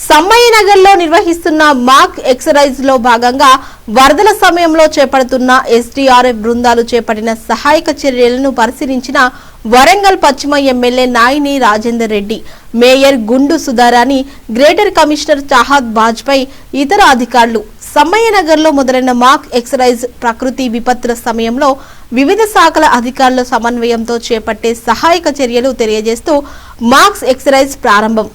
సమ్మయ్యనగర్ లో నిర్వహిస్తున్న మాక్ ఎక్సర్సైజ్ లో భాగంగా వరదల సమయంలో చేపడుతున్న ఎస్డీఆర్ఎఫ్ బృందాలు చేపట్టిన సహాయక చర్యలను పరిశీలించిన వరంగల్ పశ్చిమ ఎమ్మెల్యే నాయిని రాజేందర్ రెడ్డి, మేయర్ గుండు సుధారాణి, గ్రేటర్ కమిషనర్ చాహద్ బాజ్పై ఇతర అధికారులు. సమ్మయ్యనగర్ లో మొదలైన మాక్ ఎక్సర్సైజ్ ప్రకృతి విపత్తుల సమయంలో వివిధ శాఖల అధికారుల సమన్వయంతో చేపట్టే సహాయక చర్యలు తెలియజేస్తూ మాక్ ఎక్సర్సైజ్ ప్రారంభం.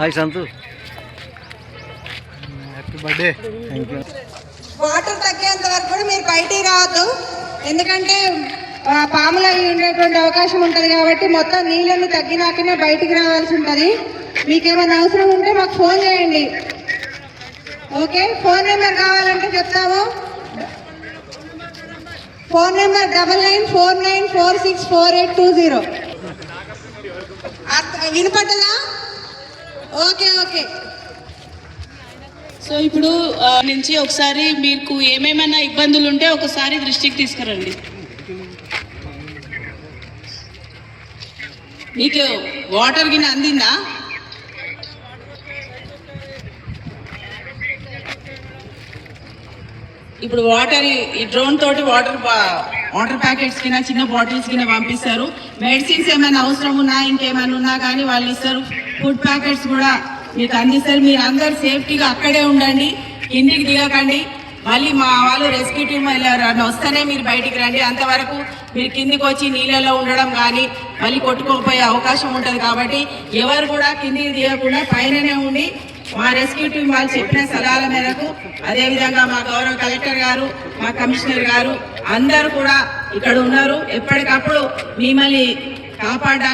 Hi Santhu, happy birthday. Thank you. Water తగ్గేంత వరకు కూడా మీరు బయటికి రావద్దు, ఎందుకంటే పాములు అవి ఉండేటువంటి అవకాశం ఉంటుంది కాబట్టి మొత్తం నీళ్ళని తగ్గినాకనే బయటికి రావాల్సి ఉంటుంది. మీకేమైనా అవసరం ఉంటే మాకు ఫోన్ చేయండి. ఓకే, ఫోన్ నెంబర్ కావాలంటే చెప్తాము. Phone number 9949464820. వినపడ్డదా? Okay okay. సో ఇప్పుడు నుంచి ఒకసారి మీకు ఏమేమైనా ఇబ్బందులు ఉంటే ఒకసారి దృష్టికి తీసుకురండి. మీకు వాటర్ గిన్నె అందిందా? ఇప్పుడు వాటర్ ఈ డ్రోన్ తోటి వాటర్ ప్యాకెట్స్ కింద చిన్న బాటిల్స్ కింద పంపిస్తారు. మెడిసిన్స్ ఏమైనా అవసరం ఉన్నా ఇంకేమైనా ఉన్నా కానీ వాళ్ళు ఇస్తారు. ఫుడ్ ప్యాకెట్స్ కూడా మీకు అందిస్తారు. మీరు అందరు సేఫ్టీగా అక్కడే ఉండండి, కిందికి దిగకండి. మళ్ళీ మా వాళ్ళు రెస్క్యూ టీమ్ వస్తేనే మీరు బయటికి రండి. అంతవరకు మీరు కిందికి వచ్చి నీళ్ళలో ఉండడం కానీ మళ్ళీ కొట్టుకోపోయే అవకాశం ఉంటుంది. కాబట్టి ఎవరు కూడా కిందికి దిగకుండా పైననే ఉండి మా రెస్క్యూ టీం వాళ్ళు చెప్పిన సలహాల మేరకు, అదేవిధంగా మా గౌరవ కలెక్టర్ గారు, మా కమిషనర్ గారు అందరూ కూడా ఇక్కడ ఉన్నారు. ఎప్పటికప్పుడు మిమ్మల్ని కాపాడడానికి